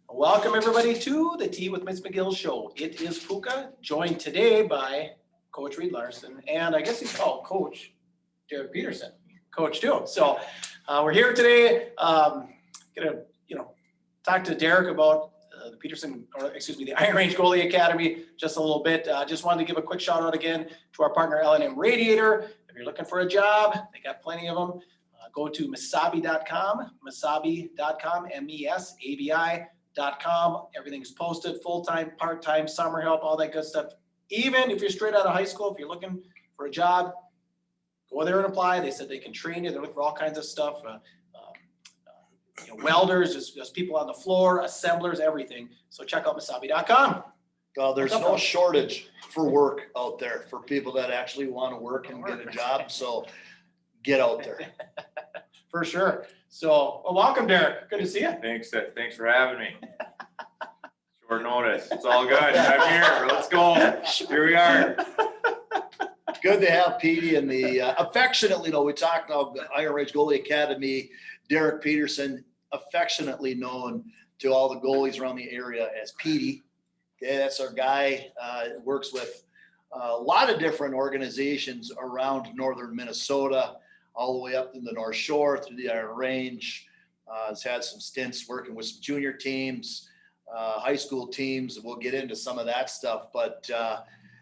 Welcome everybody to the Tea with Miss McGill show. It is Puka, joined today by Coach Reed Larson, and I guess he's called Coach Derek Peterson, Coach too. So we're here today, gonna talk to Derek about the Peterson, or excuse me, the Iron Range Goalie Academy just a little bit. Just wanted to give a quick shout out again to our partner L&M Radiator. If you're looking for a job, they got plenty of them. Go to mesabi.com, mesabi.com. Everything's posted, full-time, part-time, summer help, all that good stuff. Even if you're straight out of high school, if you're looking for a job, go there and apply. They said they can train you. They're looking for all kinds of stuff. Welders, just people on the floor, assemblers, everything. So check out mesabi.com. Well, there's no shortage for work out there for people that actually want to work and get a job. So get out there. For sure. So, well, welcome, Derek. Good to see you. Thanks for having me. Short notice. It's all good. I'm here. Let's go. Here we are. Good to have Petey and the affectionately, we talked about the Iron Range Goalie Academy, Derek Peterson, affectionately known to all the goalies around the area as Petey. Okay, that's our guy. Works with a lot of different organizations around northern Minnesota, all the way up in the North Shore through the Iron Range. Has had some stints working with some junior teams, high school teams. We'll get into some of that stuff, but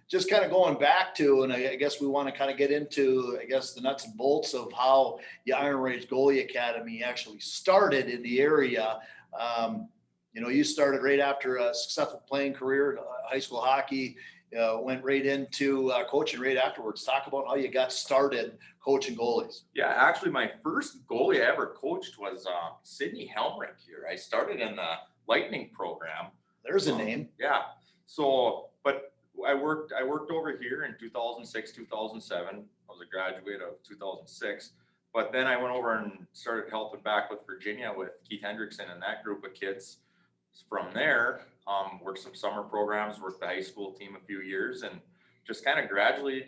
just kind of going back to, and I guess we want to kind of get into, the nuts and bolts of how the Iron Range Goalie Academy actually started in the area. You started right after a successful playing career, high school hockey, went right into coaching right afterwards. Talk about how you got started coaching goalies. Yeah, actually, my first goalie I ever coached was Sidney Helmrich here. I started in the Lightning program. There's a name. Yeah. So, but I worked over here in 2006, 2007. I was a graduate of 2006. But then I went over and started helping back with Virginia with Keith Hendrickson and that group of kids. From there, worked some summer programs, worked the high school team a few years, and just kind of gradually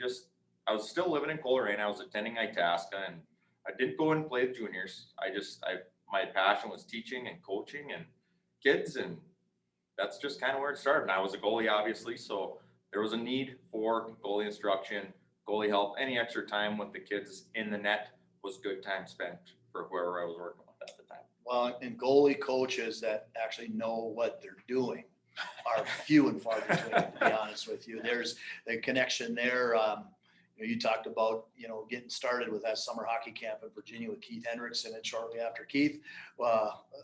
I was still living in Coleraine. I was attending Itasca, and I didn't go and play the juniors. My passion was teaching and coaching and kids, and that's just kind of where it started. And I was a goalie, obviously, so there was a need for goalie instruction, goalie help. Any extra time with the kids in the net was good time spent for whoever I was working with at the time. Well, and goalie coaches that actually know what they're doing are few and far between, to be honest with you. There's the connection there. You talked about, getting started with that summer hockey camp in Virginia with Keith Hendrickson, and shortly after Keith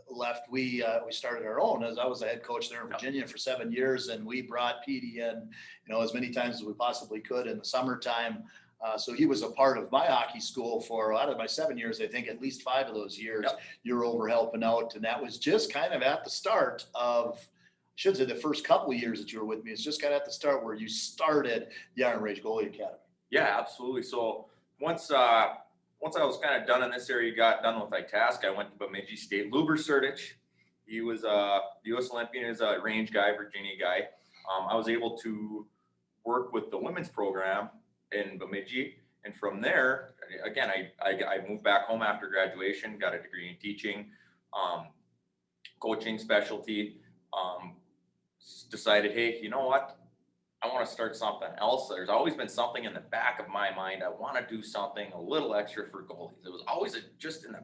left, we started our own. As I was the head coach there in Virginia for 7 years, and we brought Petey in, as many times as we possibly could in the summertime. So he was a part of my hockey school for out of my 7 years. I think at least 5 of those years you were over helping out, and that was just kind of at the start of, I should say, the first couple of years that you were with me. It's just kind of at the start where you started the Iron Range Goalie Academy. Yeah, absolutely. So once I was kind of done in this area, got done with Itasca, I went to Bemidji State. Luber Sertich, he was the U.S. Olympian, is a range guy, Virginia guy. I was able to work with the women's program in Bemidji, and from there, again, I moved back home after graduation, got a degree in teaching, coaching specialty. Decided, hey, you know what? I want to start something else. There's always been something in the back of my mind. I want to do something a little extra for goalies. It was always just in a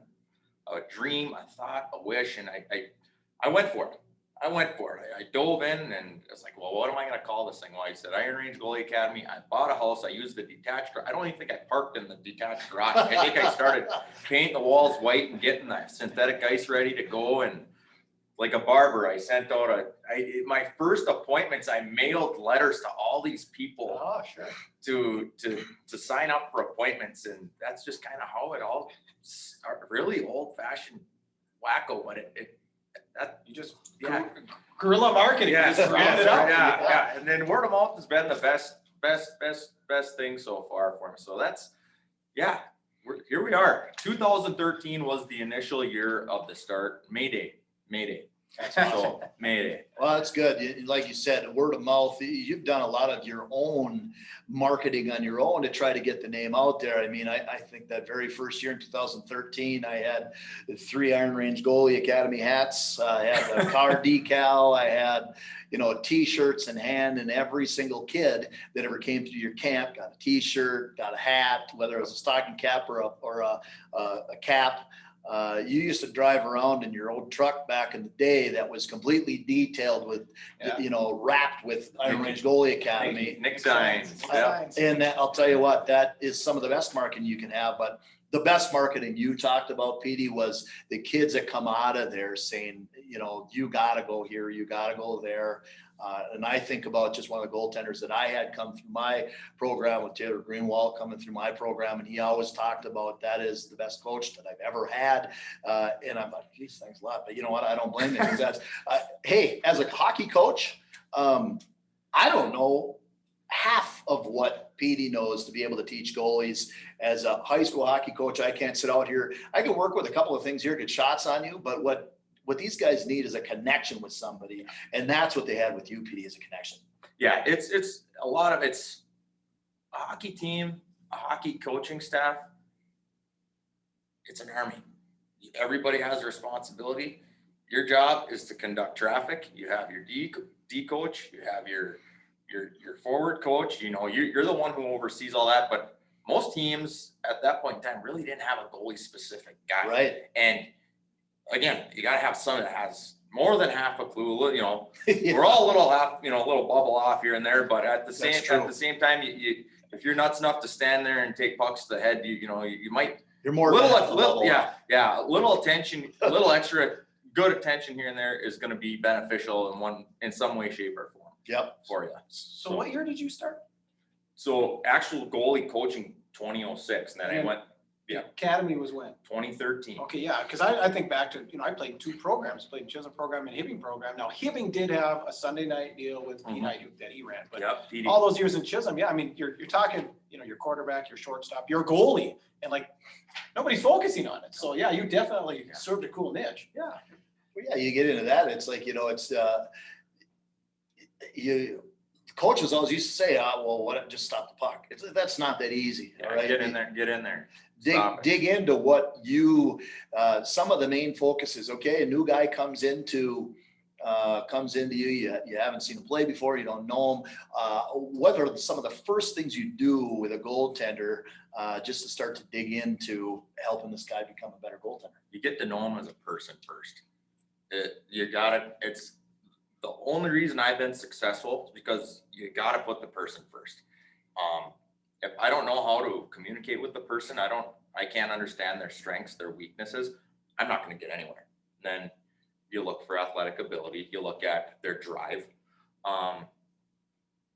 dream, a thought, a wish, and I went for it. I dove in, and I was like, well, what am I going to call this thing? Well, I said Iron Range Goalie Academy. I bought a house. I used the detached garage. I don't even think I parked in the detached garage. I think I started painting the walls white and getting the synthetic ice ready to go, and like a barber, I sent out my first appointments. I mailed letters to all these people to sign up for appointments, and that's just kind of how it all started. Really old-fashioned wacko, but guerrilla marketing. Yeah, yeah. And then word of mouth has been the best thing so far for me. So that's here we are. 2013 was the initial year of the start. May Day. So, Mayday. Well, that's good. Like you said, word of mouth, you've done a lot of your own marketing on your own to try to get the name out there. I mean, I think that very first year in 2013, I had 3 Iron Range Goalie Academy hats. I had a car decal. I had, T-shirts in hand, and every single kid that ever came to your camp got a T-shirt, got a hat, whether it was a stocking cap or a cap. You used to drive around in your old truck back in the day that was completely detailed with, wrapped with Iron Range Goalie Academy. Nick signs. And I'll tell you what, that is some of the best marketing you can have. But the best marketing you talked about, Petey, was the kids that come out of there saying, you got to go here, you got to go there. And I think about just one of the goaltenders that I had come through my program with Taylor Greenwald coming through my program. And he always talked about that is the best coach that I've ever had. And I'm like, geez, thanks a lot. But you know what? I don't blame him, because that's, hey, as a hockey coach, I don't know half of what Petey knows to be able to teach goalies. As a high school hockey coach, I can't sit out here. I can work with a couple of things here, get shots on you, but what these guys need is a connection with somebody. And that's what they had with you, Petey, is a connection. Yeah, it's a lot of it's a hockey team, a hockey coaching staff. It's an army. Everybody has a responsibility. Your job is to conduct traffic. You have your D coach, you have your forward coach. You're the one who oversees all that. But most teams at that point in time really didn't have a goalie specific guy. Right. And again, you got to have someone that has more than half a clue. Yeah. We're all a little little bubble off here and there, but at the same time, you if you're nuts enough to stand there and take pucks to the head, you might. You're more little attention, a little extra good attention here and there is going to be beneficial in some way, shape, or form. Yep. For you. So what year did you start? So actual goalie coaching 2006, and then I went. Yeah. Academy was when? 2013. Okay, yeah, because I think back to, I played 2 programs, played Chisholm program and Hibbing program. Now, Hibbing did have a Sunday night deal with Pete Hyduke that he ran, but all those years in Chisholm, yeah, I mean, you're talking, your quarterback, your shortstop, your goalie, and like, nobody's focusing on it. So yeah, you definitely served a cool niche. Yeah. Well, yeah, you get into that. It's like, coaches always used to say, just stop the puck. That's not that easy. Yeah, all right. Get in there. Dig into what some of the main focuses. Okay, a new guy comes into you. You haven't seen him play before. You don't know him. What are some of the first things you do with a goaltender just to start to dig into helping this guy become a better goaltender? You get to know him as a person first. It's the only reason I've been successful is because you got to put the person first. If I don't know how to communicate with the person, I can't understand their strengths, their weaknesses, I'm not going to get anywhere. Then you look for athletic ability, you look at their drive.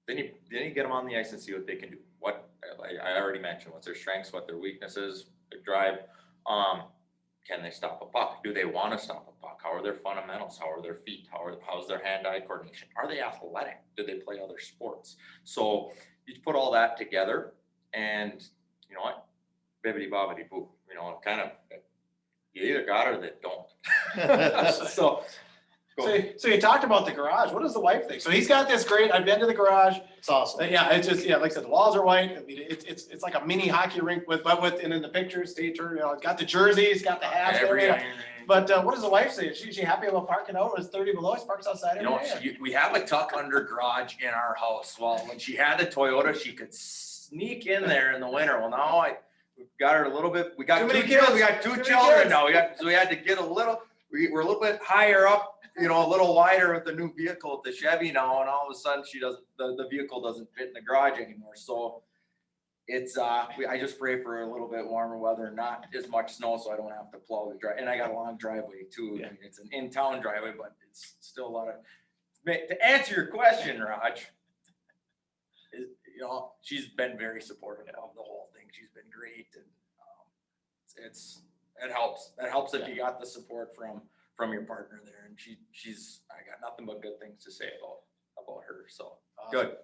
Then you get them on the ice and see what they can do. What I already mentioned, what's their strengths, what their weaknesses, their drive. Can they stop a puck? Do they want to stop a puck? How are their fundamentals? How are their feet? How's their hand-eye coordination? Are they athletic? Do they play other sports? So you put all that together, and you know what? Bibbidi bobbidi boo. Kind of, you either got it or they don't. So you talked about the garage. What does the wife think? So he's got this great. I've been to the garage. It's awesome. Yeah, it's just like I said, the walls are white. I mean, it's like a mini hockey rink with and in the pictures, state tour. It's got the jerseys, got the hats. But what does the wife say? Is she happy about parking out? It's 30 below. She parks outside every day. We have a tuck under garage in our house. Well, when she had the Toyota, she could sneak in there in the winter. Well, now we've got her a little bit. We got two children. We got two children now. So we had to get a little. We're a little bit higher up. A little wider with the new vehicle, the Chevy now, and all of a sudden the vehicle doesn't fit in the garage anymore. So it's I just pray for a little bit warmer weather, not as much snow, so I don't have to plow the drive. And I got a long driveway too. Yeah. It's an in-town driveway, but it's still a lot of. To answer your question, Raj, she's been very supportive of the whole thing. She's been great, and it helps. That helps if you got the support from your partner there, and I got nothing but good things to say about her. So awesome. Good.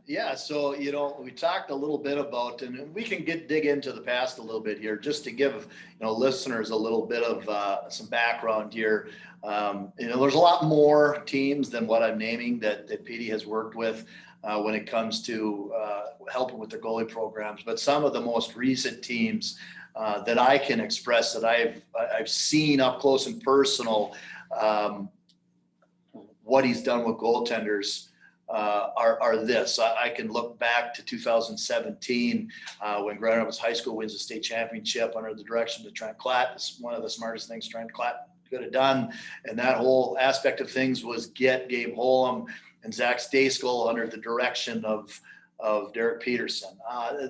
Yeah, so, we talked a little bit about, and we can dig into the past a little bit here, just to give, listeners a little bit of some background here. There's a lot more teams than what I'm naming that PD has worked with when it comes to helping with their goalie programs. But some of the most recent teams that I can express that I've seen up close and personal, what he's done with goaltenders are this. I can look back to 2017 when Grand Rapids High School wins the state championship under the direction of Trent Klatt. It's one of the smartest things Trent Klatt could have done. And that whole aspect of things was get Gabe Holm and Zach Stayskull under the direction of Derek Peterson.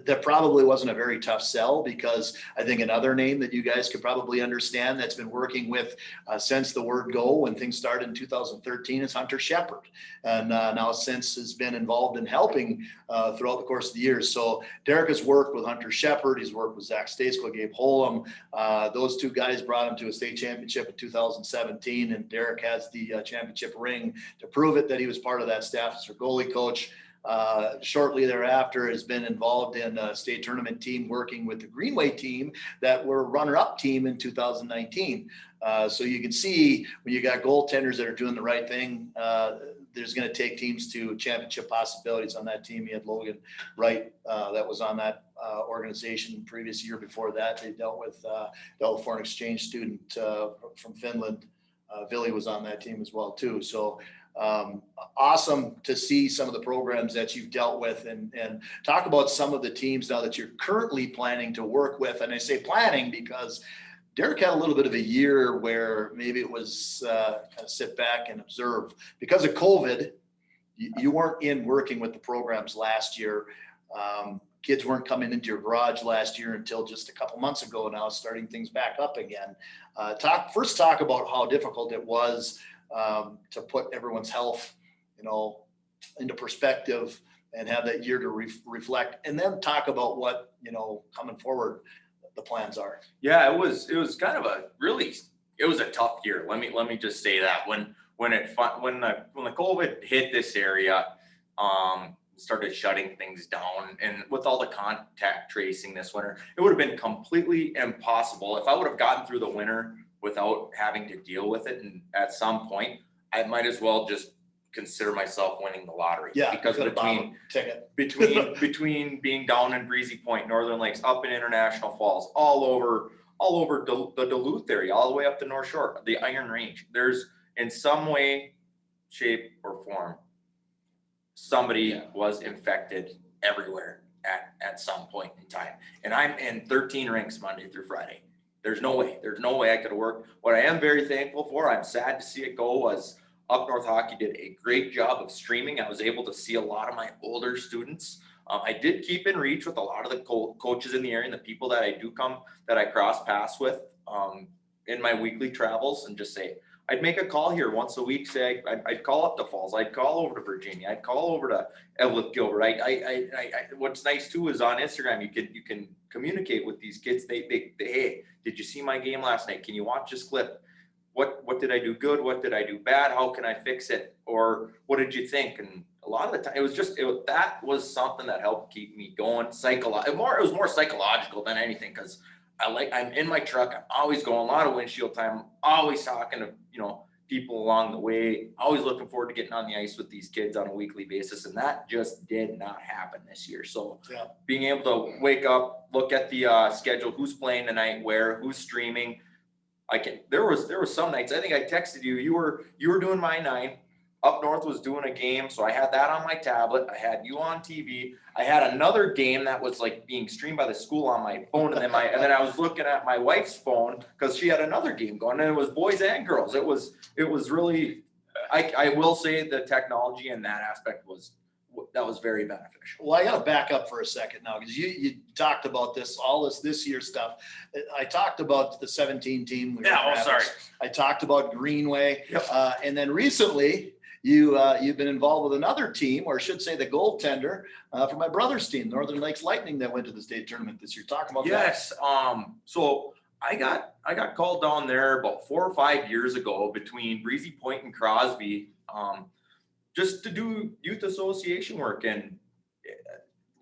That probably wasn't a very tough sell, because I think another name that you guys could probably understand that's been working with since the word go, when things started in 2013, is Hunter Shepard. And now since has been involved in helping throughout the course of the years. So Derek has worked with Hunter Shepard. He's worked with Zach Stayskull, Gabe Holm. Those two guys brought him to a state championship in 2017. And Derek has the championship ring to prove it, that he was part of that staff as their goalie coach. Shortly thereafter has been involved in a state tournament team working with the Greenway team that were runner-up team in 2019. So you can see when you got goaltenders that are doing the right thing, there's going to take teams to championship possibilities on that team. You had Logan Wright that was on that organization previous year. Before that, they dealt with foreign exchange student from Finland. Billy was on that team as well too. So awesome to see some of the programs that you've dealt with, and talk about some of the teams now that you're currently planning to work with. And I say planning because Derek had a little bit of a year where maybe it was kind of sit back and observe. Because of COVID, you weren't in working with the programs last year. Kids weren't coming into your garage last year until just a couple months ago now, starting things back up again. Talk about how difficult it was to put everyone's health, into perspective and have that year to reflect, and then talk about what, coming forward, the plans are. Yeah, it was kind of it was a tough year. Let me just say that when the COVID hit this area, started shutting things down, and with all the contact tracing this winter, it would have been completely impossible. If I would have gotten through the winter without having to deal with it, and at some point I might as well just consider myself winning the lottery. Yeah, because between being down in Breezy Point, Northern Lakes, up in International Falls, all over the Duluth area, all the way up the North Shore, the Iron Range, there's in some way, shape, or form somebody was infected everywhere at some point in time. And I'm in 13 rinks Monday through Friday. There's no way I could have worked. What I am very thankful for, I'm sad to see it go, was Up North Hockey did a great job of streaming. I was able to see a lot of my older students. I did keep in reach with a lot of the coaches in the area and the people that I cross paths with in my weekly travels, and just say, I'd make a call here once a week. Say I'd call up to Falls. I'd call over to Virginia. I'd call over to Evelyn Gilbert. What's nice too is on Instagram you can communicate with these kids. They hey, did you see my game last night? Can you watch this clip? What did I do good? What did I do bad? How can I fix it? Or what did you think? And a lot of the time that was something that helped keep me going. It was more psychological than anything, because I'm in my truck. I'm always going, a lot of windshield time, always talking to, people along the way, always looking forward to getting on the ice with these kids on a weekly basis. And that just did not happen this year. So being able to wake up, look at the schedule, who's playing tonight, who's streaming. There was some nights, I think I texted you, you were doing my 9. Up North was doing a game, so I had that on my tablet. I had you on TV. I had another game that was like being streamed by the school on my phone, and then I was looking at my wife's phone because she had another game going, and it was boys and girls. It was really, I will say the technology in that aspect was very beneficial. Well, I got to back up for a second now, because you talked about this year stuff. I talked about the 17 team. Sorry. I talked about Greenway, Yep. And then recently. You've been involved with another team, or I should say the goaltender for my brother's team, Northern Lakes Lightning, that went to the state tournament this year. Talk about that. Yes. So I got called down there about 4 or 5 years ago between Breezy Point and Crosby just to do youth association work, and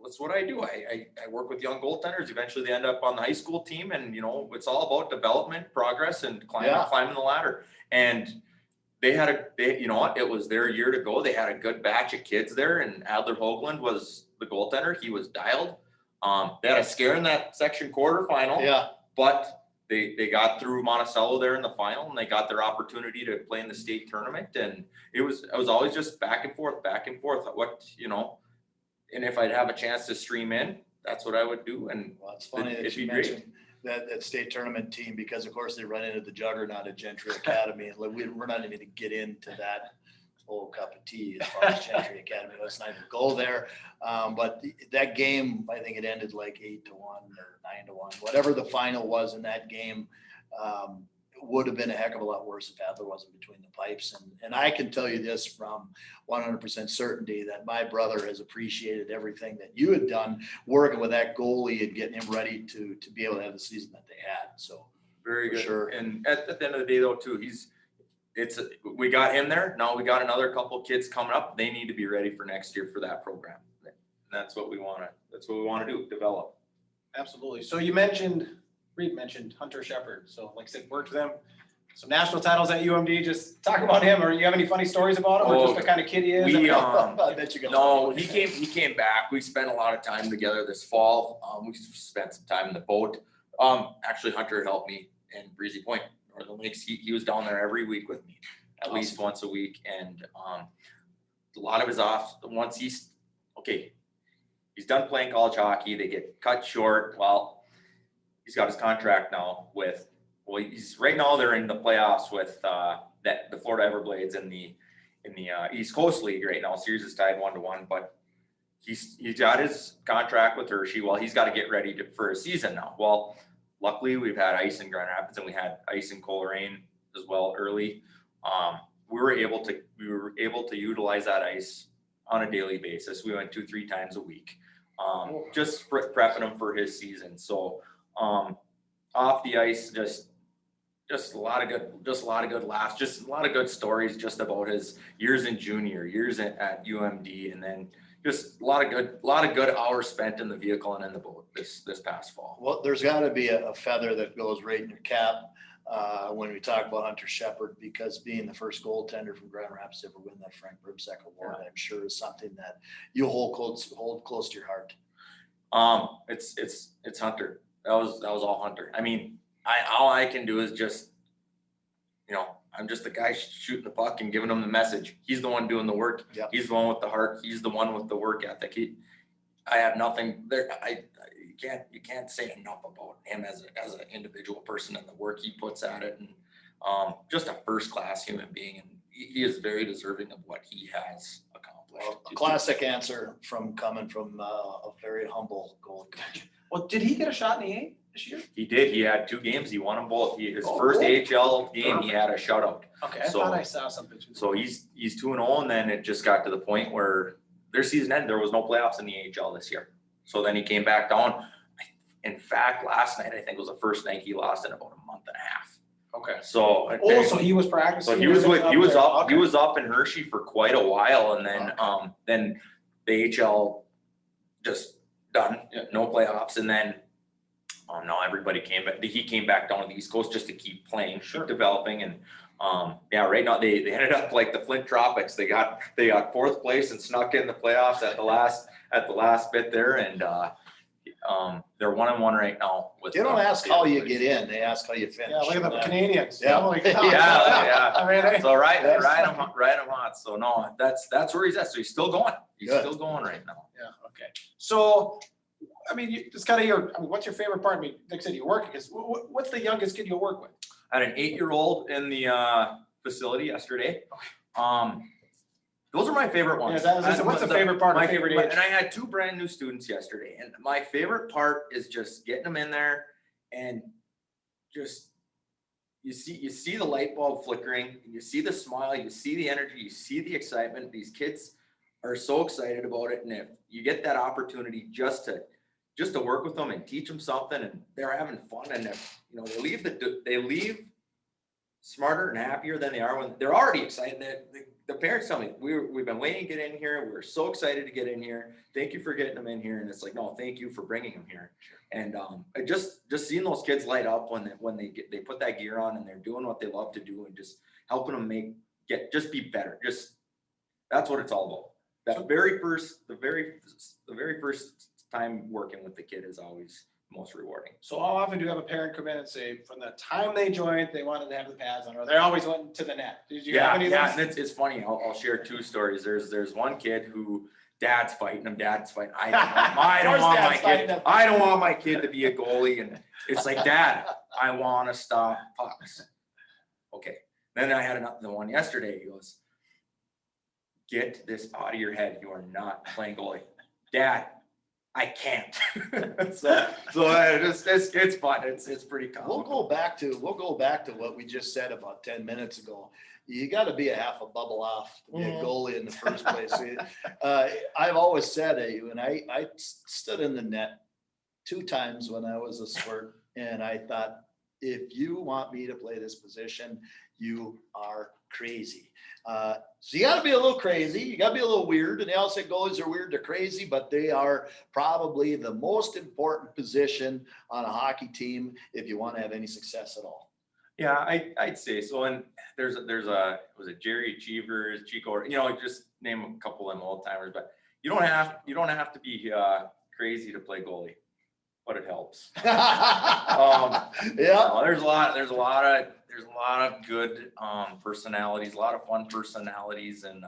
that's what I do. I work with young goaltenders. Eventually they end up on the high school team, and it's all about development, progress, and climbing the ladder. And you know what, it was their year to go. They had a good batch of kids there, and Adler Hoagland was the goaltender. He was dialed. They had a scare in that section quarterfinal. Yeah. But they got through Monticello there in the final, and they got their opportunity to play in the state tournament. And it was always just back and forth. And if I'd have a chance to stream in, that's what I would do. And well, it's funny that you mentioned that state tournament team, because of course they run into the juggernaut at Gentry Academy, and we're not even going to get into that whole cup of tea as far as Gentry Academy. Let's not even go there. But that game, I think it ended like 8-1 or 9-1, whatever the final was in that game. Would have been a heck of a lot worse if Adler wasn't between the pipes. And I can tell you this from 100% certainty, that my brother has appreciated everything that you had done working with that goalie and getting him ready to be able to have the season that they had. So very good. Sure. And at the end of the day though too, we got him there. Now we got another couple of kids coming up. They need to be ready for next year for that program. And that's what we want to do, develop. Absolutely. So Reed mentioned Hunter Shepard. So like I said, worked with him, some national titles at UMD. Just talk about him, or you have any funny stories about him, or just the kind of kid he is? He came back. We spent a lot of time together this fall. We spent some time in the boat. Actually Hunter helped me in Breezy Point, Northern Lakes. He was down there every week with me, at least once a week. And a lot of his off, once he's done playing college hockey, they get cut short. Well, he's got his contract now right now they're in the playoffs with the Florida Everblades in the East Coast League right now. Series is tied 1-1, but he's got his contract with Hershey. Well, he's got to get ready for a season now. Well, luckily we've had ice in Grand Rapids, and we had ice in Coleraine as well early. We were able to utilize that ice on a daily basis. We went 2-3 times a week, just prepping him for his season. So off the ice, just a lot of good laughs, just a lot of good stories just about his years in junior, years at UMD, and then just a lot of good hours spent in the vehicle and in the boat this past fall. Well, there's got to be a feather that goes right in your cap when we talk about Hunter Shepard, because being the first goaltender from Grand Rapids to ever win that Frank Ribsack Award, I'm sure is something that you hold close to your heart. It's Hunter. That was all Hunter. I mean, all I can do is just, I'm just the guy shooting the puck and giving him the message. He's the one doing the work. Yep. He's the one with the heart. He's the one with the work ethic. I have nothing there. You can't say enough about him as an individual person and the work he puts at it, and just a first class human being. And he is very deserving of what he has accomplished. Well, a classic answer coming from a very humble goalie coach. Well, did he get a shot in the A this year? He did. He had 2 games. He won them both. His first AHL game, he had a shutout. Okay, I thought I saw something. So he's 2-0, and then it just got to the point where their season ended. There was no playoffs in the AHL this year. So then he came back down. In fact, last night, I think was the first night he lost in about a month and a half. Okay. So so he was practicing. So he was up in Hershey for quite a while, and then the AHL just done, no playoffs, and then now everybody he came back down to the East Coast just to keep playing, keep developing, and right now they ended up like the Flint Tropics. They got 4th place and snuck in the playoffs at the last bit there, and they're 1-1 right now. They don't ask how you get in; they ask how you finish. Yeah, look at the Canadians. Yeah. I mean, so ride him hot. So no, that's where he's at. So he's still going. He's still going right now. Yeah. Okay. So, I mean, it's kind of what's your favorite part? I mean, like I said, you work. What's the youngest kid you work with? I had an 8-year-old in the facility yesterday. Those are my favorite ones. Yeah, what's the favorite part? My favorite age? And I had 2 brand new students yesterday, and my favorite part is just getting them in there and just you see the light bulb flickering, you see the smile, you see the energy, you see the excitement. These kids are so excited about it, and if you get that opportunity just to work with them and teach them something, and they're having fun, and if they leave smarter and happier than they are when they're already excited. The parents tell me, we've been waiting to get in here. We're so excited to get in here. Thank you for getting them in here. And it's like, no, thank you for bringing them here. And I just seeing those kids light up when they put that gear on and they're doing what they love to do and just helping them just be better. That's what it's all about. The very first time working with the kid is always most rewarding. So how often do you have a parent come in and say, from the time they joined, they wanted to have the pads on, or they always went to the net? Did you have any of those? And it's funny. I'll share two stories. There's one kid who dad's fighting him. I don't want my kid to be a goalie, and it's like, Dad, I want to stop pucks. Okay. Then I had another one yesterday. He goes, get this out of your head. You are not playing goalie. Dad, I can't. so it's fun. It's pretty cool. We'll go back to what we just said about 10 minutes ago. You got to be a half a bubble off to be a goalie in the first place. I've always said when I stood in the net 2 times when I was a squirt, and I thought, if you want me to play this position, you are crazy. So you got to be a little crazy. You got to be a little weird. And they all say goalies are weird. They're crazy, but they are probably the most important position on a hockey team if you want to have any success at all. Yeah, I'd say so. And was it Jerry Cheevers, Chico, just name a couple of them old timers, but you don't have to be crazy to play goalie, but it helps. Yeah. There's a lot of good personalities, a lot of fun personalities, and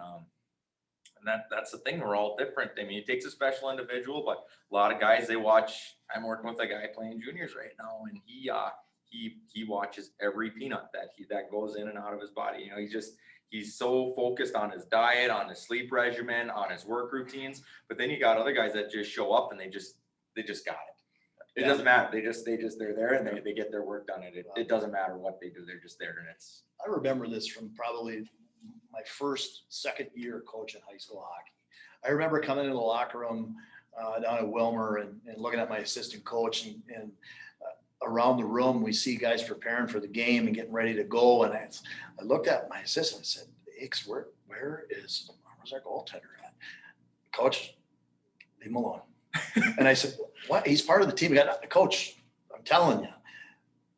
that's the thing. We're all different. I mean, it takes a special individual, but a lot of guys I'm working with a guy playing juniors right now, and he watches every peanut that goes in and out of his body. He's so focused on his diet, on his sleep regimen, on his work routines. But then you got other guys that just show up and they just got it. It doesn't matter. They're there and they get their work done. It doesn't matter what they do. They're just there, and it's. I remember this from probably my second year coaching high school hockey. I remember coming into the locker room down at Wilmer and looking at my assistant coach and around the room, we see guys preparing for the game and getting ready to go. And I looked at my assistant and said, Hicks, where's our goaltender at? Coach, leave him alone. And I said, what? He's part of the team. Coach, I'm telling you,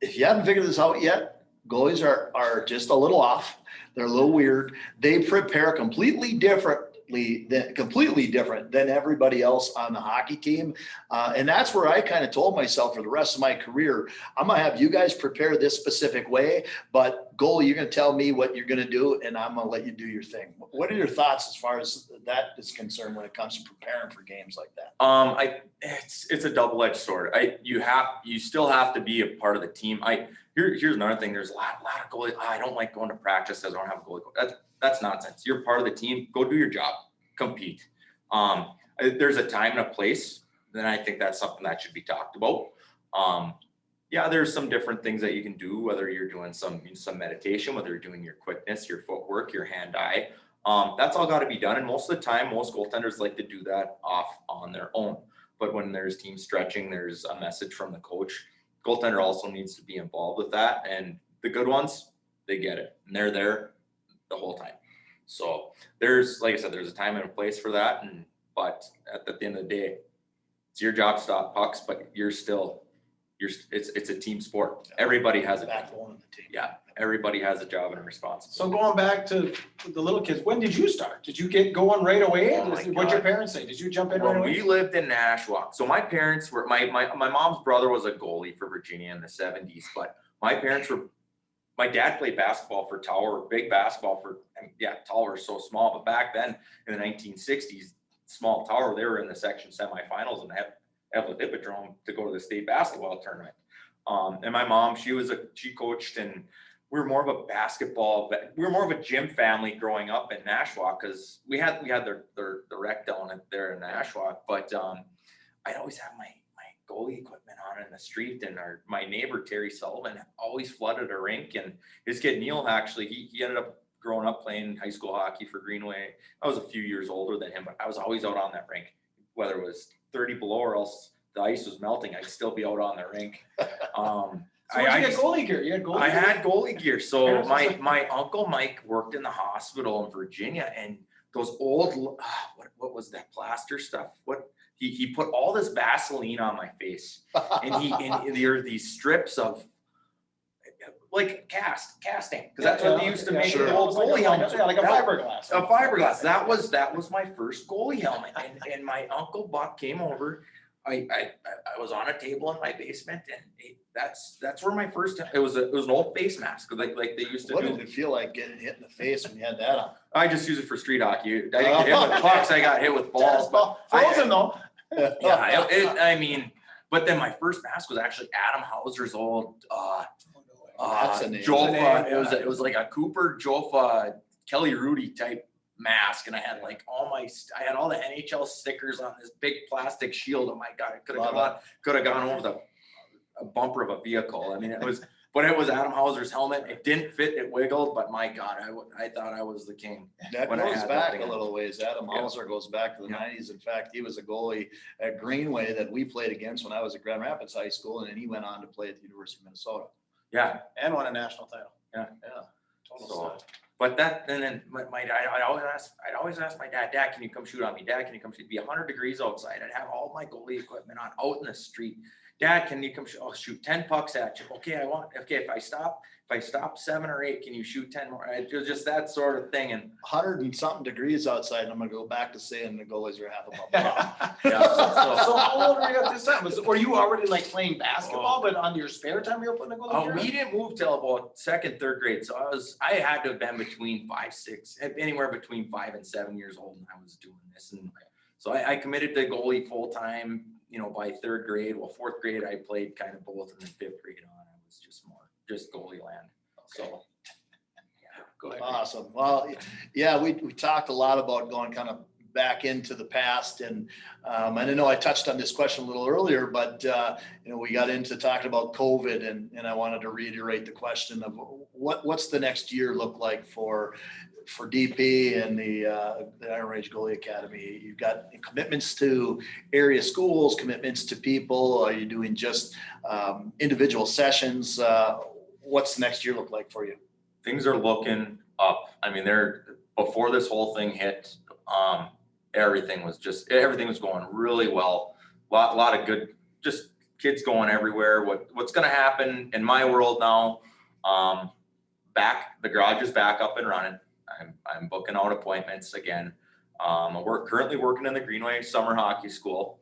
if you haven't figured this out yet, goalies are just a little off. They're a little weird. They prepare completely different than everybody else on the hockey team. And that's where I kind of told myself for the rest of my career, I'm going to have you guys prepare this specific way, but goalie, you're going to tell me what you're going to do, and I'm going to let you do your thing. What are your thoughts as far as that is concerned when it comes to preparing for games like that? It's a double-edged sword. You still have to be a part of the team. Here's another thing. There's a lot of goalies. I don't like going to practice because I don't have a goalie coach. That's nonsense. You're part of the team. Go do your job. Compete. There's a time and a place. Then I think that's something that should be talked about. There's some different things that you can do, whether you're doing some meditation, whether you're doing your quickness, your footwork, your hand-eye. That's all got to be done. And most of the time, most goaltenders like to do that off on their own. But when there's team stretching, there's a message from the coach. Goaltender also needs to be involved with that. And the good ones, they get it. And they're there the whole time. So like I said, there's a time and a place for that. But at the end of the day, it's your job to stop pucks, but it's a team sport. Everybody has a backbone of the team. Yeah. Everybody has a job and a responsibility. So going back to the little kids, when did you start? Did you get going right away? What'd your parents say? Did you jump in right away? We lived in Nashua. So my parents were, my mom's brother was a goalie for Virginia in the 70s, but my dad played basketball for Tower, big basketball Tower is so small, but back then in the 1960s, small Tower, they were in the section semifinals and had Evelyn Hippodrome to go to the state basketball tournament. And my mom, she coached, and we were more of a gym family growing up in Nashua because we had the rec down there in Nashua. But I'd always have my goalie equipment on in the street, and my neighbor Terry Sullivan always flooded a rink, and his kid Neil he ended up growing up playing high school hockey for Greenway. I was a few years older than him, but I was always out on that rink, whether it was 30 below or else the ice was melting. I'd still be out on the rink. So where'd you get goalie gear? You had goalie I gear? had goalie gear. So Parents my was- my uncle Mike worked in the hospital in Virginia, and those old what was that plaster stuff? What he put all this Vaseline on my face, and there are these strips of like casting, because that's what they used to make sure. the old goalie helmets. Yeah, like a fiberglass. A fiberglass. That was my first goalie helmet, and my uncle Buck came over. I was on a table in my basement, and that's where my first. It was an old face mask, like they used to What do. did it feel like getting hit in the face when you had that on? I just use it for street hockey. I didn't get hit with pucks. I got hit with balls. But Frozen though. yeah, I mean, but then my first mask was actually Adam Hauser's old. That's a name. Jofa. It was like a Cooper Jofa Kelly Rudy type mask, and I had like I had all the NHL stickers on this big plastic shield. Oh my god, it could have gone over a bumper of a vehicle. I mean, it was Adam Hauser's helmet. It didn't fit, it wiggled, but my god, I thought I was the king. That when I goes had that back thing a on. little ways. Adam Yeah. Hauser goes back to the Yeah. 90s. In fact, he was a goalie at Greenway that we played against when I was at Grand Rapids High School, and then he went on to play at the University of Minnesota. Yeah, And won a national title. Yeah. Yeah. Total So, stud. but that, and then my dad, I'd always ask my dad, can you come shoot on me? Dad, can you come shoot? It'd be 100 degrees outside. I'd have all my goalie equipment on out in the street. Dad, can you come shoot? I'll shoot 10 pucks at you. Okay, if I stop 7 or 8, can you shoot 10 more? It was just that sort of thing. And 100 and something degrees outside, and I'm gonna go back to saying the goalies are half a bump. yeah, So how old were you at this time? Were you already like playing basketball, but on your spare time you were putting a goalie gear on? we didn't move till about second, third grade. So I had to have been between 5, 6, anywhere between 5 and 7 years old when I was doing this. And so I committed to goalie full time, by third grade. Well, fourth grade, I played kind of both, and then fifth grade on, I was just goalie land. So. Go ahead. Awesome. Well, yeah, we talked a lot about going kind of back into the past, and I know I touched on this question a little earlier, but we got into talking about COVID, and I wanted to reiterate the question of what's the next year look like for DP and the Iron Range Goalie Academy. You've got commitments to area schools, commitments to people. Are you doing just individual sessions? What's the next year look like for you? Things are looking up. I mean, before this whole thing hit, everything was going really well. Lot of good, just kids going everywhere. What's going to happen in my world now? The garage is back up and running. I'm booking out appointments again. We're currently working in the Greenway Summer Hockey School.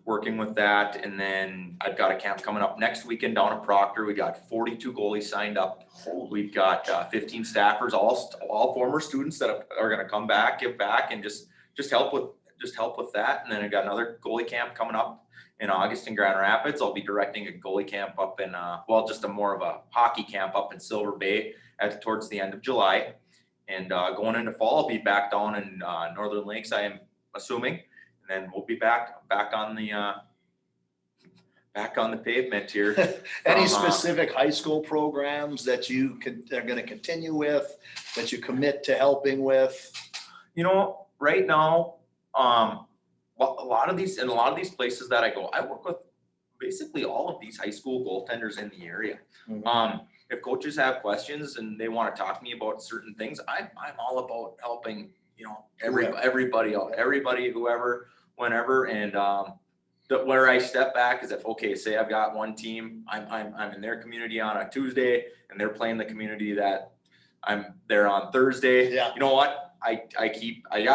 Working with that, and then I've got a camp coming up next weekend down at Proctor. We got 42 goalies signed up. We've got 15 staffers, all former students that are going to come back, give back, and just help with that. And then I got another goalie camp coming up in August in Grand Rapids. I'll be directing a goalie camp up in just a more of a hockey camp up in Silver Bay towards the end of July. And going into fall, I'll be back down in Northern Lakes, I am assuming. And then we'll be back on the pavement here. Any specific high school programs that you are going to continue with, that you commit to helping with? Right now, a lot of these places that I go, I work with basically all of these high school goaltenders in the area. Mm-hmm. If coaches have questions and they want to talk to me about certain things, I'm all about helping, everybody out, whoever, whenever. And where I step back is say I've got one team, I'm in their community on a Tuesday, and they're playing the community that I'm there on Thursday. Yeah. You know what? I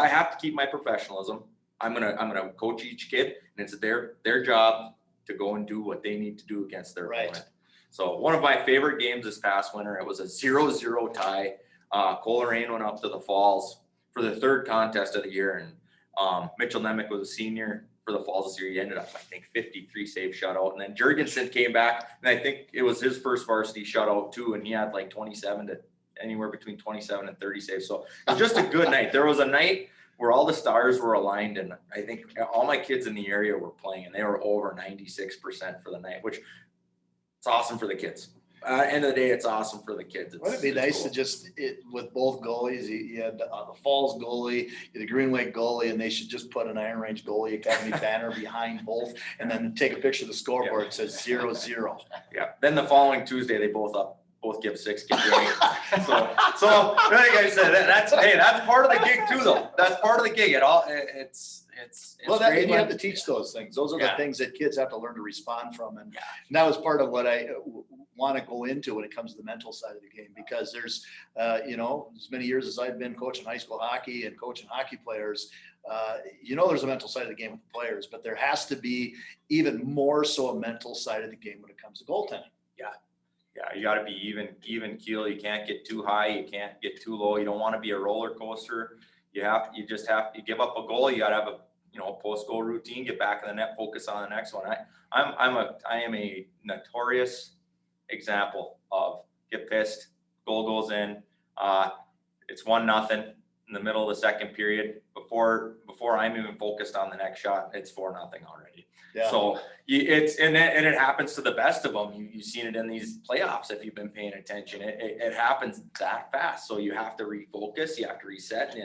have to keep my professionalism. I'm gonna coach each kid, and it's their job to go and do what they need to do against their opponent. So one of my favorite games this past winter, it was a 0-0 tie. Coleraine went up to the Falls for the third contest of the year, and Mitchell Nemec was a senior for the Falls this year. He ended up, I think, 53 save shutout. And then Jurgensen came back, and I think it was his first varsity shutout too, and he had like 27 to anywhere between 27 and 30 saves. So it was just a good night. There was a night where all the stars were aligned, and I think all my kids in the area were playing, and they were over 96% for the night, which it's awesome for the kids. End of the day, it's awesome for the kids. Wouldn't it be nice to just, with both goalies, you had the Falls goalie, you had the Green Lake goalie, and they should just put an Iron Range Goalie Academy banner behind both, and then take a picture of the scoreboard, it says 0-0. Yeah, then the following Tuesday, they both give 6, give 8. So like I said, that's part of the gig too, though. That's part of the gig. It's Well, great, you have but- to teach those things. Those are the Yeah. things that kids have to learn to respond from. And Yeah. that was part of what I want to go into when it comes to the mental side of the game, because there's, as many years as I've been coaching high school hockey and coaching hockey players, there's a mental side of the game with the players, but there has to be even more so a mental side of the game when it comes to goaltending. Yeah, you gotta be even keel. You can't get too high. You can't get too low. You don't want to be a roller coaster. You just have to give up a goal. You gotta have a post goal routine. Get back in the net. Focus on the next one. I am a notorious example of get pissed. Goal goes in. It's 1-0 in the middle of the second period. Before I'm even focused on the next shot, it's 4-0 already. Yeah. So it happens to the best of them. You've seen it in these playoffs if you've been paying attention. It happens that fast. So you have to refocus. You have to reset, and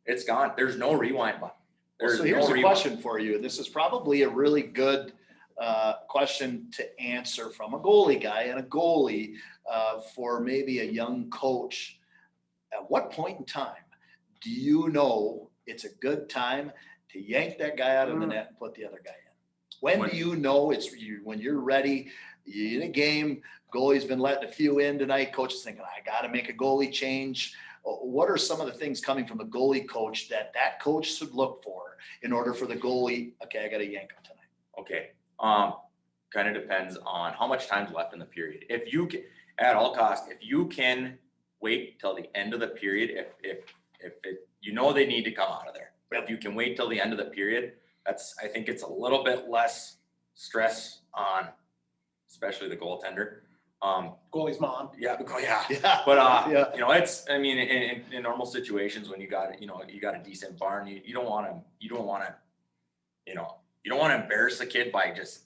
it's gone. There's no rewind button. So here's a question for you. This is probably a really good question to answer from a goalie guy and a goalie for maybe a young coach. At what point in time do you know it's a good time to yank that guy out of the net and put the other guy in? When do you know when you're ready, you're in a game, goalie's been letting a few in tonight, coach is thinking, I got to make a goalie change. What are some of the things coming from the goalie coach that coach should look for in order for the goalie, okay, I got to yank him tonight? Okay. Kind of depends on how much time's left in the period. If you can, at all costs, if you can wait till the end of the period, if they need to come out of there. But if you can wait till the end of the period, I think it's a little bit less stress on, especially the goaltender. Goalie's mom. Yeah. Yeah. But in normal situations when you got a decent barn, you don't want to embarrass the kid by just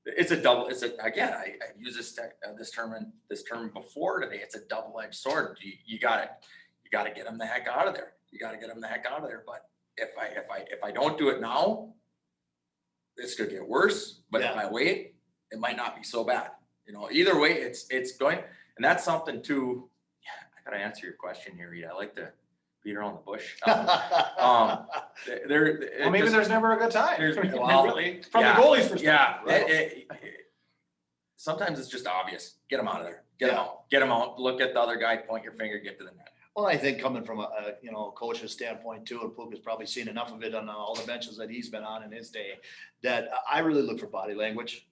it's a double. Again, I've used this term before today. It's a double-edged sword. You got to get them the heck out of there. But if I don't do it now, this could get worse. But if I wait, it might not be so bad. Either way, it's going, and that's something too. Yeah, I gotta answer your question here, Reed. I like to beat around the bush. Maybe there's never a good time. From the goalie's perspective. Yeah. Right? Sometimes it's just obvious. Get them out of there. Get them out. Look at the other guy. Point your finger. Get to the net. Well, I think coming from a coach's standpoint too, and Puka has probably seen enough of it on all the benches that he's been on in his day, that I really look for body language.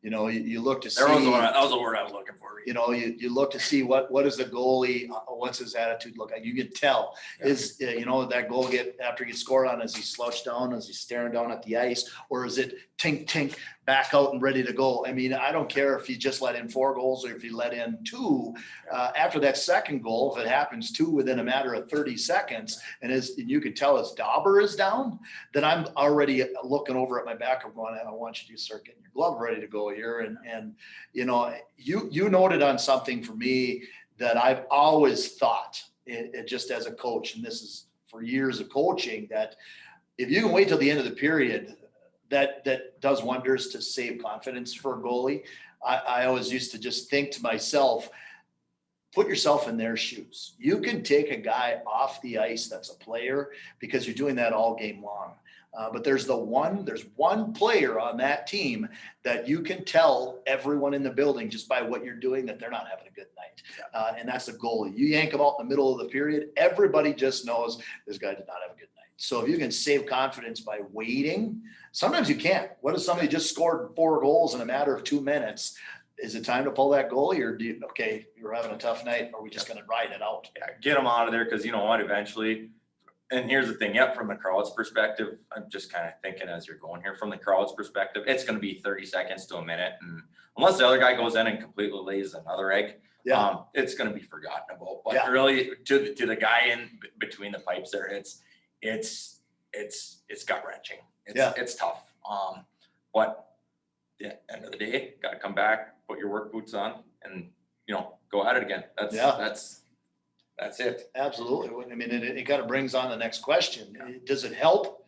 You look to see. That was the word I was looking for. You look to see what is the goalie, what's his attitude look like. You can tell is that goal after he gets scored on, is he slouched down, is he staring down at the ice, or is it tink tink back out and ready to go? I mean, I don't care if he just let in 4 goals or if he let in 2. After that second goal, if it happens 2 within a matter of 30 seconds, and you can tell his dauber is down, then I'm already looking over at my back. I'm going, I want you to start getting your glove ready to go here. And you noted on something for me that I've always thought, just as a coach, and this is for years of coaching, that if you can wait till the end of the period, that does wonders to save confidence for a goalie. I always used to just think to myself, put yourself in their shoes. You can take a guy off the ice that's a player because you're doing that all game long. But there's one player on that team that you can tell everyone in the building just by what you're doing that they're not having a good night. And that's the goalie. You yank them out in the middle of the period, everybody just knows this guy did not have a good night. So if you can save confidence by waiting, sometimes you can't. What if somebody just scored 4 goals in a matter of 2 minutes? Is it time to pull that goalie, or you're having a tough night? Are we just going to ride it out? Yeah, get them out of there, because you know what, eventually. And here's the thing, from the crowd's perspective, I'm just kind of thinking as you're going here, from the crowd's perspective, it's going to be 30 seconds to a minute. And unless the other guy goes in and completely lays another egg, it's going to be forgotten about. But really, to the guy in between the pipes there, it's gut wrenching. It's tough. But at the end of the day, got to come back, put your work boots on and, go at it again. Yeah. That's it. Absolutely. I mean, it kind of brings on the next question. Does it help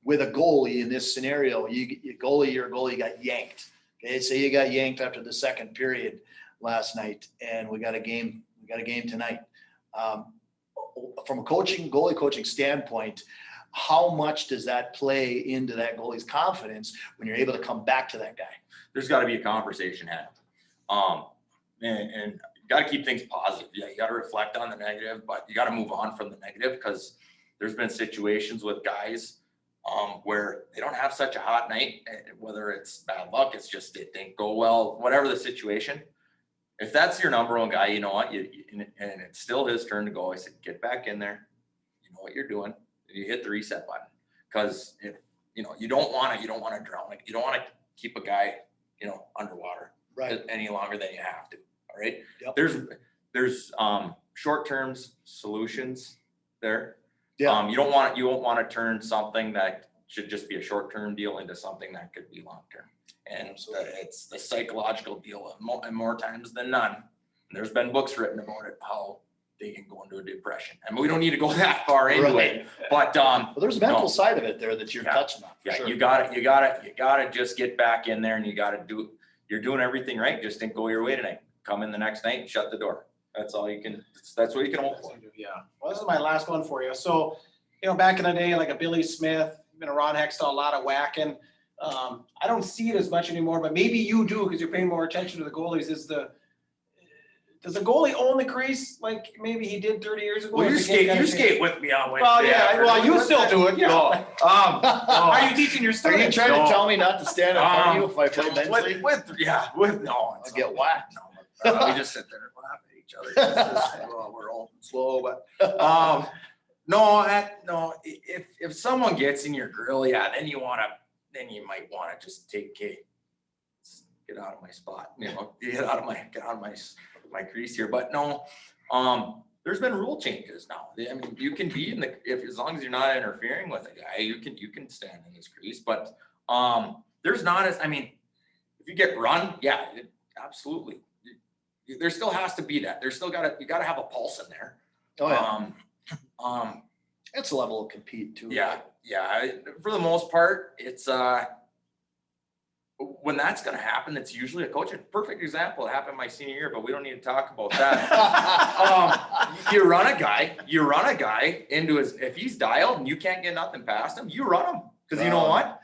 with a goalie in this scenario? Your goalie got yanked. Okay, say you got yanked after the second period last night, and we got a game tonight. From a goalie coaching standpoint, how much does that play into that goalie's confidence when you're able to come back to that guy? There's got to be a conversation had. And you got to keep things positive. Yeah, you got to reflect on the negative, but you got to move on from the negative, because there's been situations with guys where they don't have such a hot night, whether it's bad luck, it's just it didn't go well, whatever the situation. If that's your number one guy, you know what, and it's still his turn to go. I said, get back in there. You know what you're doing. You hit the reset button, because if you don't want to drown. You don't want to keep a guy underwater any longer than you have to. All right. Yep. There's short-term solutions there. Yeah. You won't want to turn something that should just be a short-term deal into something that could be long-term. And it's the psychological deal, and more times than none. And there's been books written about it, how they can go into a depression. I mean, we don't need to go that far into it, but there's a mental side of it there that you're touching on. Sure. You gotta just get back in there, and you're doing everything right. Just didn't go your way tonight. Come in the next night and shut the door. That's all you can. That's what you can hope for. Yeah. Well, this is my last one for you. So, back in the day, like a Billy Smith, a Ron Hextall, a lot of whacking. I don't see it as much anymore, but maybe you do, because you're paying more attention to the goalies. Does the goalie own the crease like maybe he did 30 years ago? Well, you skate with me on Wednesday. Well, yeah. Well, you still do it. Yeah. No. Are you teaching your Are students? you trying to tell me not to stand in front of you if I play men's league? No. I'll get whacked. No, we just sit there and laugh at each other. We're all slow, but if someone gets in your grill, then you might want to just get out of my spot, get out of my crease here. But no, there's been rule changes now. I mean, you can be as long as you're not interfering with a guy, you can stand in his crease. But there's not if you get run, absolutely. There still has to be that. You gotta have a pulse in there. Oh yeah. It's a level of compete too. Yeah. For the most part, it's when that's going to happen, it's usually a coach. A perfect example. It happened my senior year, but we don't need to talk about that. You run a guy into if he's dialed and you can't get nothing past him, you run him, because you know what?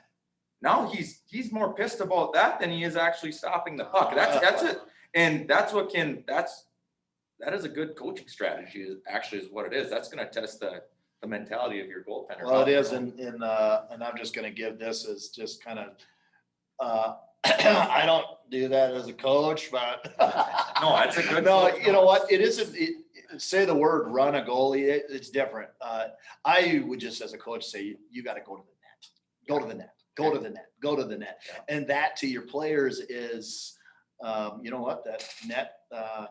Now he's more pissed about that than he is actually stopping the puck. That's it, and that is a good coaching strategy. Is what it is. That's going to test the mentality of your goaltender. Well, it is, and I'm just going to give this as just kind of. I don't do that as a coach, but no, that's a good. No, you know what? It isn't. Say the word run a goalie. It's different. I would just, as a coach, say you got to go to the net. Go to the net. Go to the net. Go to the net. Yeah. And that to your players is, you know what? That net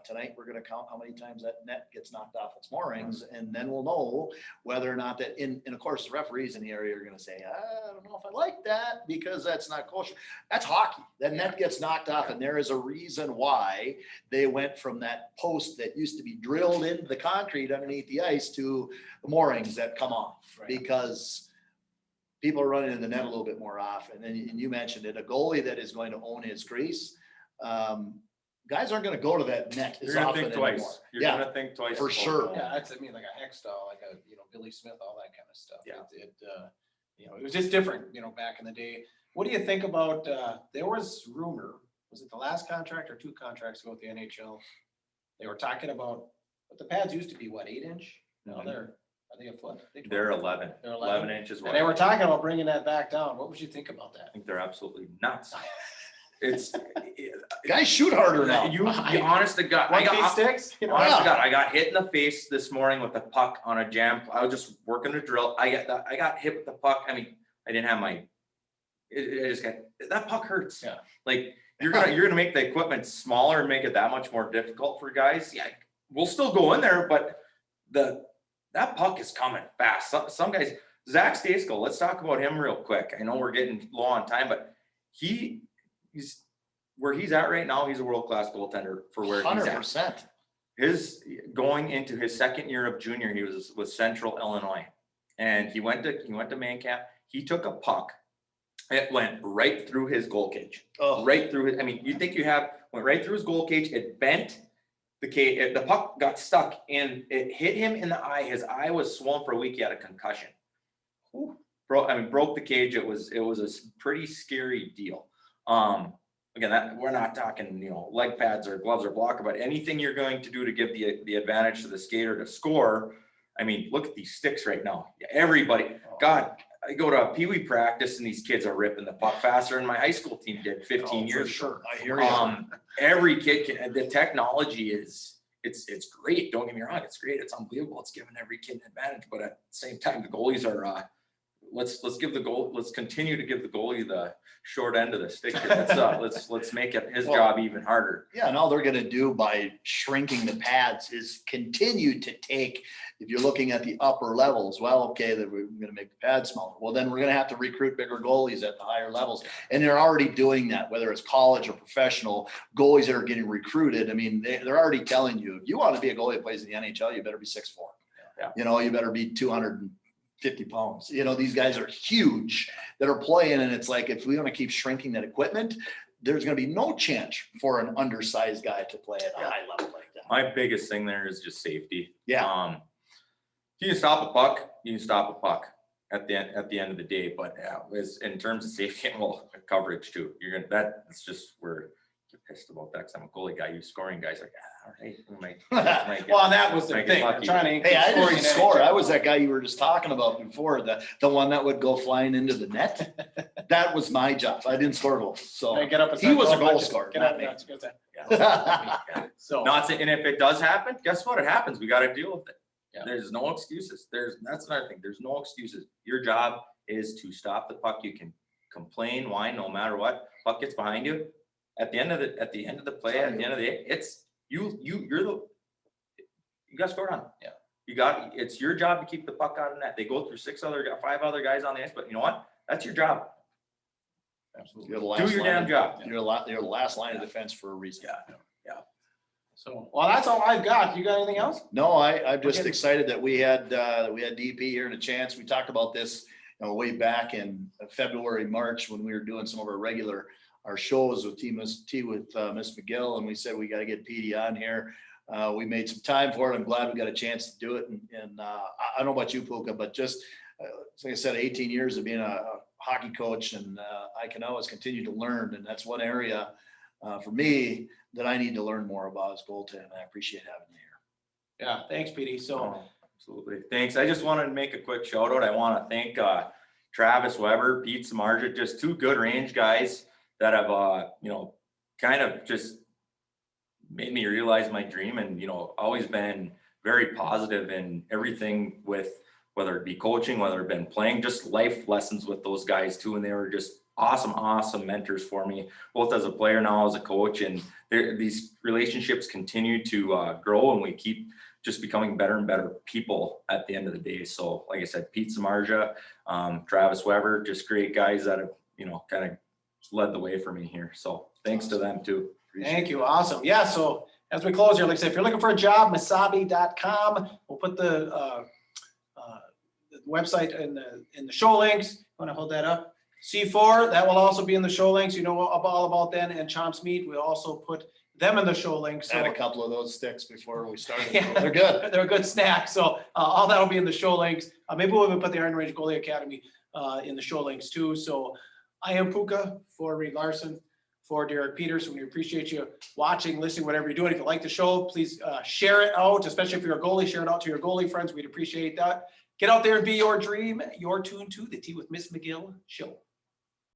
tonight we're going to count how many times that net gets knocked off its moorings, and then we'll know whether or not that. And of course, the referees in the area are going to say, I don't know if I like that, because that's not kosher. That's hockey. That net gets knocked off, and there is a reason why they went from that post that used to be drilled into the concrete underneath the ice to the moorings that come off, because people are running in the net a little bit more often. And you mentioned it, a goalie that is going to own his crease. Guys aren't going to go to that net as often anymore. You're going to think twice. For sure. Yeah, that's like a Hextall, like a Billy Smith, all that kind of stuff. Yeah. It was just different, back in the day. What do you think about? There was rumor. Was it the last contract or 2 contracts ago with the NHL? They were talking about, but the pads used to be 8-inch. Now are they a foot? They're 11. They're 11 inches wide. And they were talking about bringing that back down. What would you think about that? I think they're absolutely nuts. It's guys shoot harder now. You honest to God, I got hit in the face this morning with the puck on a jam. I was just working a drill. I got hit with the puck. I mean, I didn't have my. That puck hurts. Yeah. Like you're gonna make the equipment smaller and make it that much more difficult for guys. Yeah, we'll still go in there, but that puck is coming fast. Some guys. Zach Stejskal, let's talk about him real quick. I know we're getting low on time, but he's where he's at right now, he's a world-class goaltender for where he's at. 100%. His going into his second year of junior, he was with Central Illinois, and he went to man camp. He took a puck. It went right through his goal cage, Oh, right through his. I mean, you think went right through his goal cage. It bent the cage. The puck got stuck and it hit him in the eye. His eye was swollen for a week. He had a concussion. Broke the cage. It was a pretty scary deal. Again, we're not talking, leg pads or gloves or blocker, but anything you're going to do to give the advantage to the skater to score. I mean, look at these sticks right now. Everybody, God, I go to a Pee Wee practice and these kids are ripping the puck faster than my high school team did 15 years ago. Sure. I hear you. Every kid can, the technology it's great. Don't get me wrong. It's great. It's unbelievable. It's giving every kid an advantage, but at the same time, the goalies are, let's continue to give the goalie the short end of the stick. Let's make it his job even harder. Yeah, and all they're going to do by shrinking the pads is continue to take, if you're looking at the upper levels, well, okay, that we're going to make the pads smaller. Well, then we're going to have to recruit bigger goalies at the higher levels. And they're already doing that, whether it's college or professional goalies that are getting recruited. I mean, they're already telling you, if you want to be a goalie that plays in the NHL, you better be 6'4". Yeah. You better be 250 pounds. These guys are huge that are playing. And it's like, if we want to keep shrinking that equipment, there's going to be no chance for an undersized guy to play at a high level like that. My biggest thing there is just safety. Yeah. If you can stop a puck, you can stop a puck at the end of the day. But in terms of safety and coverage too, that's just where you're pissed about that. Cause I'm a goalie guy. You scoring guys like, all right, well, and that was the thing. Lucky. Hey, I didn't score. I was that guy you were just talking about before, the one that would go flying into the net. That was my job. I didn't score goals. So Get up he was a goal scorer. Get up. So and if it does happen, guess what? It happens. We got to deal with it. Yeah. There's no excuses. That's another thing. There's no excuses. Your job is to stop the puck. You can complain, whine, no matter what. Puck gets behind you. At the end of the play, at the end of the day, it's you got scored on. Yeah. It's your job to keep the puck out of net. They go through 5 other guys on the ice, but you know what? That's your job. absolutely. Do your damn job. You're the last line of defense for a reason. Yeah. So, well, that's all I've got. You got anything else? No, I'm just Okay. excited that we had DP here in a chance. We talked about this way back in February, March, when we were doing some of our shows with Miss McGill, and we said we got to get PD on here. We made some time for it. I'm glad we got a chance to do it. And I don't know about you, Puka, but just like I said, 18 years of being a hockey coach, and I can always continue to learn. And that's one area for me that I need to learn more about is goaltending. I appreciate having you here. Yeah, thanks, PD. So, Absolutely. Thanks. I just wanted to make a quick shout out. I want to thank Travis Weber, Pete Samardzija, just 2 good range guys that have, kind of just made me realize my dream, and, always been very positive in everything with, whether it be coaching, whether it been playing, just life lessons with those guys too. And they were just awesome mentors for me, both as a player, now as a coach. And these relationships continue to grow, and we keep just becoming better and better people at the end of the day. So like I said, Pete Samardzija, Travis Weber, just great guys that have, kind of led the way for me here. So thanks to them too. thank you. Awesome. Yeah. So as we close here, like I said, if you're looking for a job, masabi.com. We'll put the website in the show links. Want to hold that up? C4, that will also be in the show links. You know all about them. And Chomp's Meat, we also put them in the show links. I had So a couple of those sticks before we started. Yeah. They're good. they're a good snack. So all that'll be in the show links. Maybe we'll even put the Iron Range Goalie Academy in the show links too. So I am Puka for Reed Larson, for Derek Peterson. We appreciate you watching, listening, whatever you're doing. If you like the show, please share it out, especially if you're a goalie, share it out to your goalie friends. We'd appreciate that. Get out there and be your dream. You're tuned to the Tea with Miss McGill show.